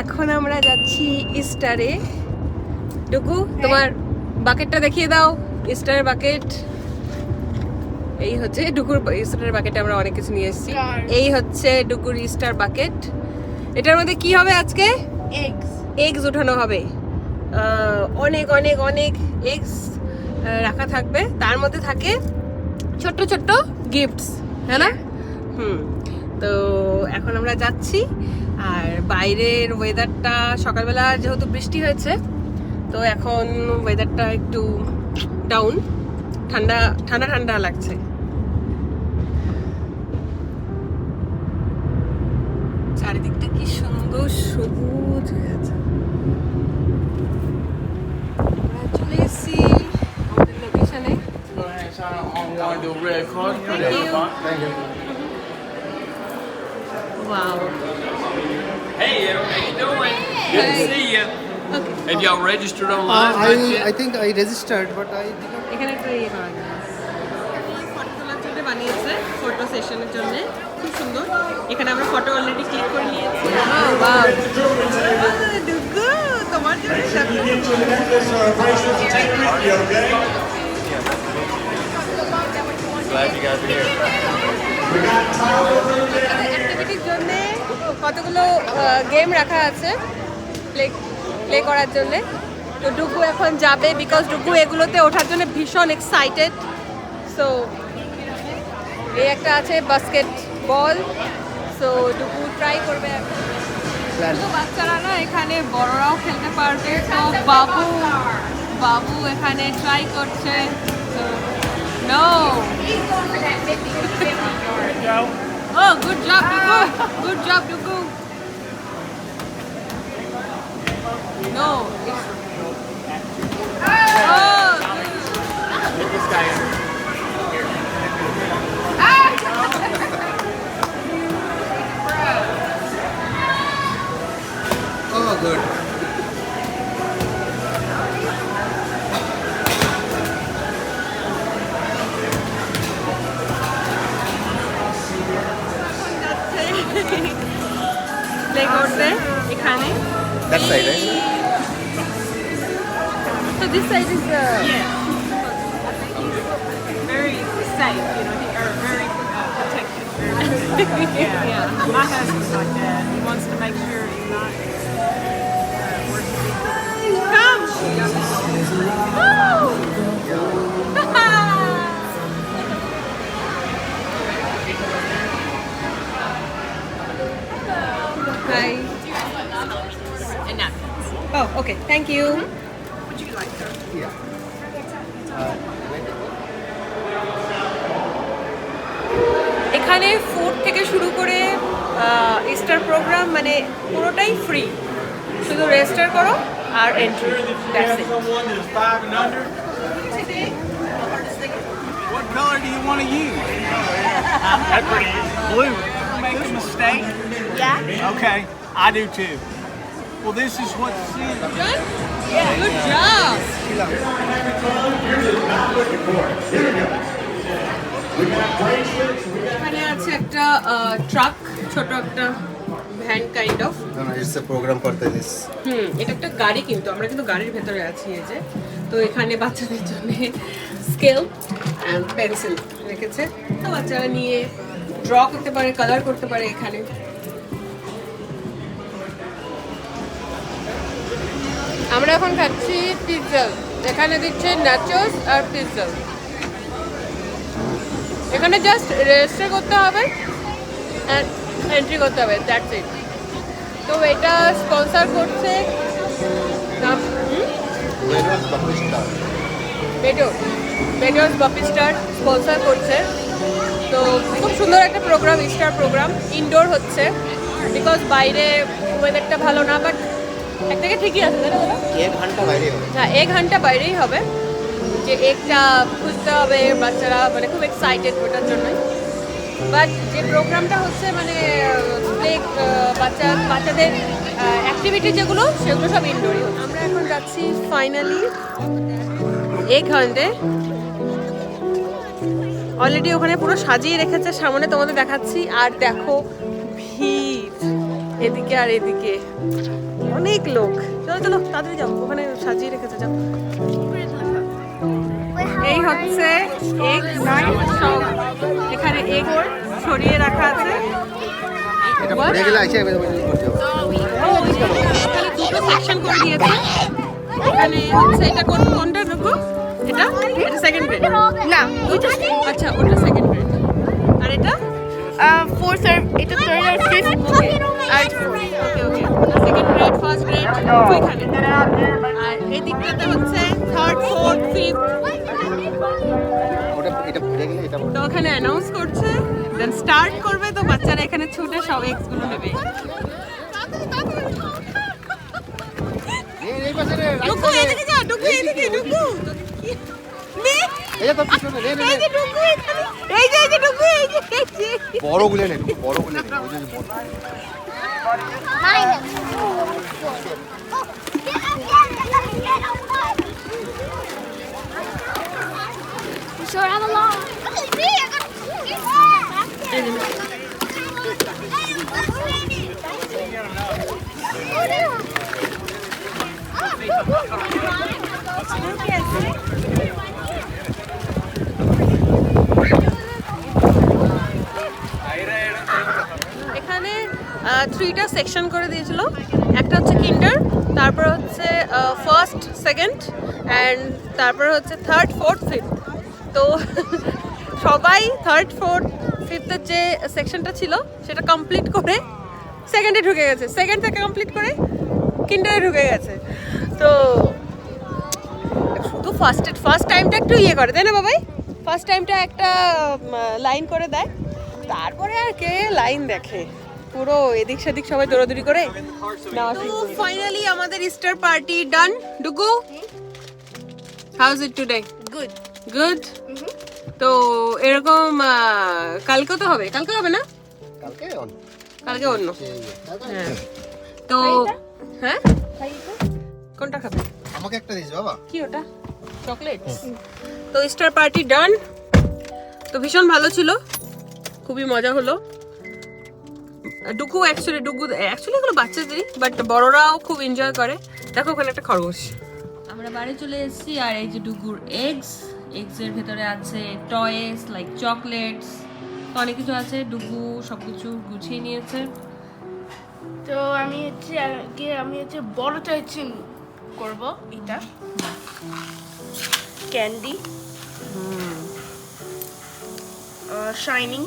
এখন আমরা যাচ্ছি ইস্টারে। ডুগু তোমার বাকেটটা দেখিয়ে দাও, ইস্টারের বাকেট। এই হচ্ছে ডুগুর ইস্টারের বাকেটে আমরা অনেক কিছু নিয়ে এসেছি। এই হচ্ছে ডুগুর ইস্টার বাকেট। এটার মধ্যে কি হবে আজকে? এগস উঠানো হবে। অনেক অনেক অনেক এগস রাখা থাকবে, তার মধ্যে থাকে ছোট্ট ছোট্ট গিফটস, হ্যাঁ না? তো এখন আমরা যাচ্ছি। আর বাইরের ওয়েদারটা সকালবেলা যেহেতু বৃষ্টি হয়েছে, তো এখন ওয়েদারটা একটু ডাউন, ঠান্ডা ঠান্ডা ঠান্ডা লাগছে। চারিদিকটা কি সুন্দর সবুজ হয়ে আছে। চলে এসেছি আমাদের লোকেশনে। Wow. Hey, how you doing? Good to see you. Okay. Have y'all registered online? I think I registered, but I did not. এখানে একটা ইয়ে করা যায়, ফটো তোলার জন্য বানিয়েছে, ফটো সেশনের জন্য। খুব সুন্দর। এখানে আমরা ফটো অলরেডি ক্লিক করে নিয়েছি। ওয়াও, ডুগু তোমার জন্য Glad you guys are here. অ্যাক্টিভিটির জন্য কতগুলো গেম রাখা আছে প্লে করার জন্য। তো ডুগু এখন যাবে, বিকজ ডুগু এগুলোতে ওঠার জন্য ভীষণ এক্সাইটেড। সো এই একটা আছে বাস্কেট বল, সো ডুগু ট্রাই করবে। শুধু বাচ্চারা না, এখানে বড়রাও খেলতে পারবে। তো বাবু এখানে ট্রাই করছে। No, oh, good job, Dugu. Good job, Dugu. No, it's... Oh, Get this guy in. Oh, good. play করতে এখানে। That side, right? So this side is Very safe, you know, or very protected. yeah. My husband's like that. He wants to make sure he's not worse than Come. Hi. and napkins. Oh, okay. Thank you. Would you like her? Yeah. এখানে food থেকে শুরু করে Easter programme মানে পুরোটাই free, শুধু register করো আর entry, that's it. Someone that's 5 and under. What color do you want to use? That's pretty blue. Make a mistake? Yeah. Okay, I do too. Well, this is what the is. Good? Yeah. Good job. এখানে আছে একটা truck, ছোট একটা van kind of. No, no, it's a program for this. এটা একটা গাড়ি, কিন্তু আমরা কিন্তু গাড়ির ভেতরে আছি। এই যে, তো এখানে বাচ্চাদের জন্য স্কেল অ্যান্ড পেন্সিল রেখেছে, তো বাচ্চারা নিয়ে ড্র করতে পারে, কালার করতে পারে এখানে। আমরা এখন খাচ্ছি পিৎজা, এখানে দিচ্ছে নাচোস আর পিৎজা। এখানে জাস্ট রেজিস্টার করতে হবে অ্যান্ড এন্ট্রি করতে হবে, দ্যাটস ইট। তো এটা স্পন্সর করছে বেডোস বাপি স্টার স্পন্সর করছে। তো খুব সুন্দর একটা প্রোগ্রাম, ইস্টার প্রোগ্রাম। ইনডোর হচ্ছে বিকজ বাইরে ওয়েদারটা ভালো না, বাট একদিকে ঠিকই আছে, তাই না বলো? 1 ঘন্টা বাইরে হবে। হ্যাঁ, 1 ঘন্টা বাইরেই হবে। যে একটা খুঁজতে হবে, বাচ্চারা মানে খুব এক্সাইটেড ওটার জন্যই। বাট যে প্রোগ্রামটা হচ্ছে মানে বাচ্চাদের অ্যাক্টিভিটি যেগুলো, সেগুলো সব ইনডোরই হচ্ছে। আমরা এখন যাচ্ছি ফাইনালি এগ হান্টে। অলরেডি ওখানে পুরো সাজিয়ে রেখেছে, সামনে তোমাদের দেখাচ্ছি। আর দেখো ভিড়, এদিকে আর এদিকে অনেক লোক। চলো চলো তাড়াতাড়ি যাও, ওখানে সাজিয়ে রেখেছে, যাও। এই হচ্ছে এগ সব, এখানে এগ ছড়িয়ে রাখা আছে। এটা পড়ে গেলে আইসে আমি করতে হবে। এখানে দুটো সেকশন করে দিয়েছে। এখানে হচ্ছে এটা কোনটা ঢুকো? এটা সেকেন্ড গ্রেড না ওইটা আচ্ছা, ওটা সেকেন্ড গ্রেড। আর এটা ফোর্থ আর এটা থার্ড আর ফিফথ ওকে আর ওকে ওকে, ওটা সেকেন্ড গ্রেড, ফার্স্ট গ্রেড ওইখানে। আর এই দিকটাতে হচ্ছে থার্ড, ফোর্থ, ফিফথ। ওটা এটা পড়ে গেলে এটা তো ওখানে অ্যানাউন্স করছে, দেন স্টার্ট করবে। তো বাচ্চারা এখানে ছুটে সব এক্স গুলো নেবে। এই পাশে রে, ডুকু এদিকে যা, ডুকু এদিকে, ডুকু এই তো পিছনে নে নে এই যে ডুকু এখানে, এই যে ডুকু, এই যে বড় গুলো নে, বড় গুলো নে, ওই যে বড়। Sure, I'm along. Look at me. I got এখানে 3টা সেকশন করে দিয়েছিল। একটা হচ্ছে কিন্ডার, তারপর হচ্ছে ফার্স্ট, সেকেন্ড অ্যান্ড তারপর হচ্ছে থার্ড, ফোর্থ, ফিফথ। তো সবাই থার্ড, ফোর্থ, ফিফথের যে সেকশনটা ছিল সেটা কমপ্লিট করে সেকেন্ডে ঢুকে গেছে, সেকেন্ড থেকে কমপ্লিট করে কিন্ডারে ঢুকে গেছে। তো শুধু ফার্স্ট টাইমটা একটু ইয়ে করে, তাই না বাবাই? ফার্স্ট টাইমটা একটা লাইন করে দেয়, তারপরে আর কে লাইন দেখে, পুরো এদিক সেদিক সবাই দৌড়াদৌড়ি করে নেওয়া শুরু করে। ফাইনালি আমাদের Easter party done. ডুগু, how is it today? good. Good. তো এরকম কালকে তো হবে, কালকে হবে না? কালকে অন কালকে অন্য। হ্যাঁ তো হ্যাঁ কোনটা খাবে? আমাকে একটা দিস বাবা। কি ওটা? চকলেট। তো ইস্টার পার্টি ডান। তো ভীষণ ভালো ছিল, খুবই মজা হলো। ডুকু অ্যাকচুয়ালি এগুলো বাচ্চাদেরই, বাট বড়রাও খুব এনজয় করে। দেখো ওখানে একটা খরগোশ। আমরা বাড়ি চলে এসেছি, আর এই যে ডুগুর এগসের ভেতরে আছে টয়েস লাইক চকলেটস, অনেক কিছু আছে। ডুগু সবকিছু গুছিয়ে নিয়েছে। তো আমি হচ্ছে বড়টা হচ্ছে করব এটা ক্যান্ডি শাইনিং